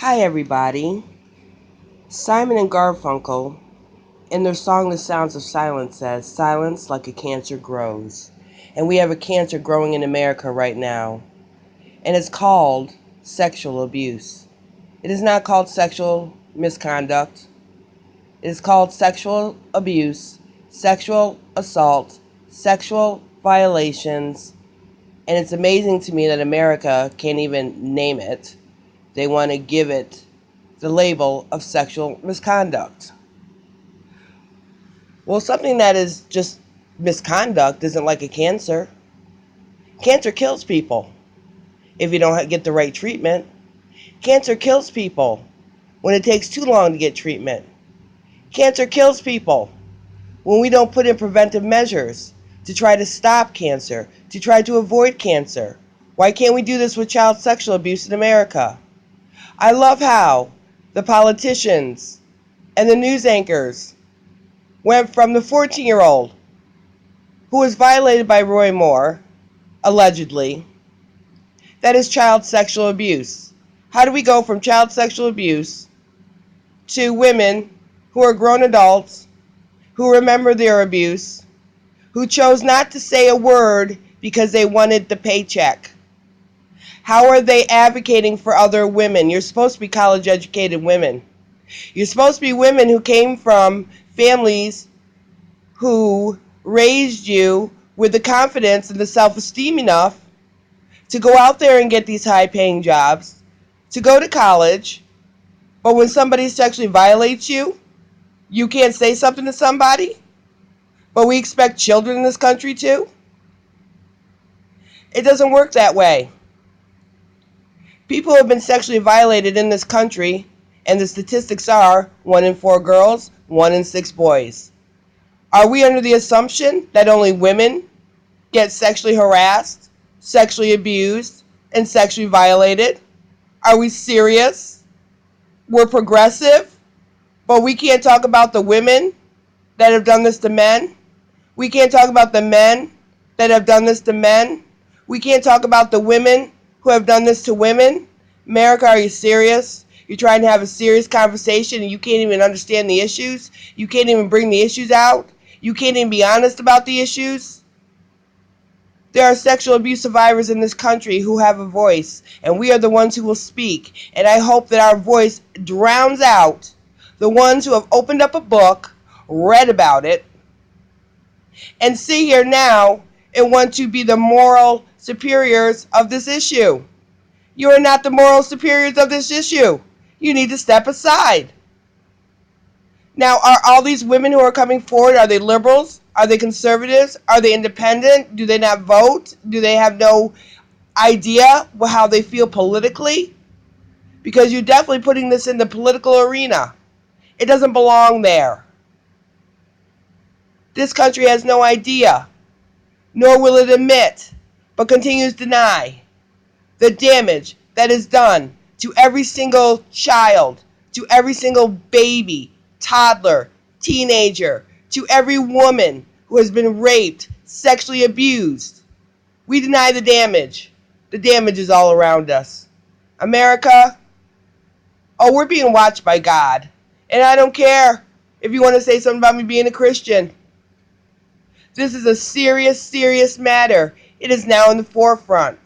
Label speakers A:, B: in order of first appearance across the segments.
A: Hi everybody. Simon and Garfunkel, in their song The Sounds of Silence, says, "Silence like a cancer grows." And we have a cancer growing in America right now. And it's called sexual abuse. It is not called sexual misconduct. It is called sexual abuse, sexual assault, sexual violations. And it's amazing to me that America can't even name it. They want to give it the label of sexual misconduct. Well, something that is just misconduct isn't like a cancer. Cancer kills people if you don't get the right treatment. Cancer kills people when it takes too long to get treatment. Cancer kills people when we don't put in preventive measures to try to stop cancer, to try to avoid cancer. Why can't we do this with child sexual abuse in America? I love how the politicians and the news anchors went from the 14-year-old who was violated by Roy Moore, allegedly. That is child sexual abuse. How do we go from child sexual abuse to women who are grown adults, who remember their abuse, who chose not to say a word because they wanted the paycheck? How are they advocating for other women? You're supposed to be college educated women. You're supposed to be women who came from families who raised you with the confidence and the self-esteem enough to go out there and get these high-paying jobs, to go to college, but when somebody sexually violates you, you can't say something to somebody, but we expect children in this country to? It doesn't work that way. People have been sexually violated in this country, and the statistics are 1 in 4 girls, 1 in 6 boys. Are we under the assumption that only women get sexually harassed, sexually abused, and sexually violated? Are we serious? We're progressive, but we can't talk about the women that have done this to men. We can't talk about the men that have done this to men. We can't talk about the women who have done this to women. America, are you serious? You're trying to have a serious conversation and you can't even understand the issues? You can't even bring the issues out? You can't even be honest about the issues? There are sexual abuse survivors in this country who have a voice, and we are the ones who will speak. And I hope that our voice drowns out the ones who have opened up a book, read about it, and sit here now and want to be the moral superiors of this issue. You are not the moral superiors of this issue. You need to step aside. Now, are all these women who are coming forward, are they liberals? Are they conservatives? Are they independent? Do they not vote? Do they have no idea how they feel politically? Because you're definitely putting this in the political arena. It doesn't belong there. This country has no idea, nor will it admit, but continues to deny the damage that is done to every single child, to every single baby, toddler, teenager, to every woman who has been raped, sexually abused. We deny the damage. The damage is all around us. America, oh, we're being watched by God. And I don't care if you want to say something about me being a Christian. This is a serious, serious matter. It is now in the forefront.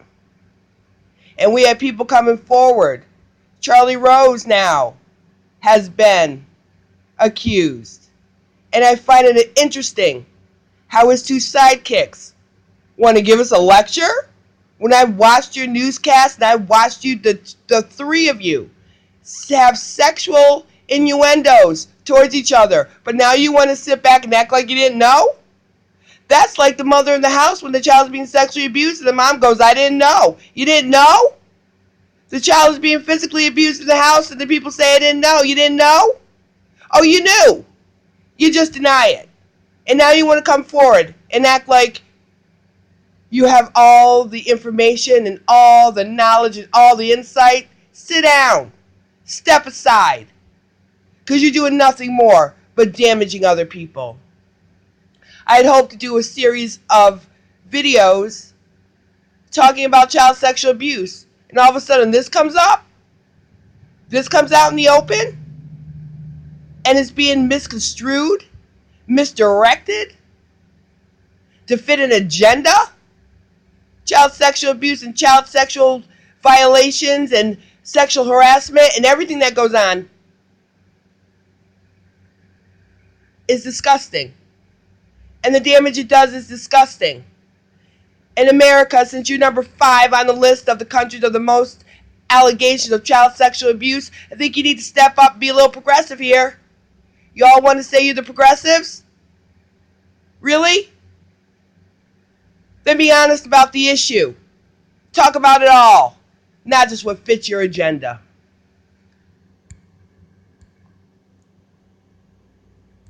A: And we have people coming forward. Charlie Rose now has been accused. And I find it interesting how his 2 sidekicks want to give us a lecture. When I watched your newscast and I watched you, the 3 of you, have sexual innuendos towards each other. But now you want to sit back and act like you didn't know? That's like the mother in the house when the child's being sexually abused and the mom goes, "I didn't know." You didn't know? The child is being physically abused in the house and the people say, "I didn't know." You didn't know? Oh, you knew. You just deny it. And now you want to come forward and act like you have all the information and all the knowledge and all the insight. Sit down. Step aside. Because you're doing nothing more but damaging other people. I'd hoped to do a series of videos talking about child sexual abuse. And all of a sudden this comes up? This comes out in the open and is being misconstrued, misdirected to fit an agenda. Child sexual abuse and child sexual violations and sexual harassment and everything that goes on is disgusting. And the damage it does is disgusting. In America, since you're number 5 on the list of the countries of the most allegations of child sexual abuse, I think you need to step up and be a little progressive here. Y'all want to say you're the progressives? Really? Then be honest about the issue. Talk about it all, not just what fits your agenda.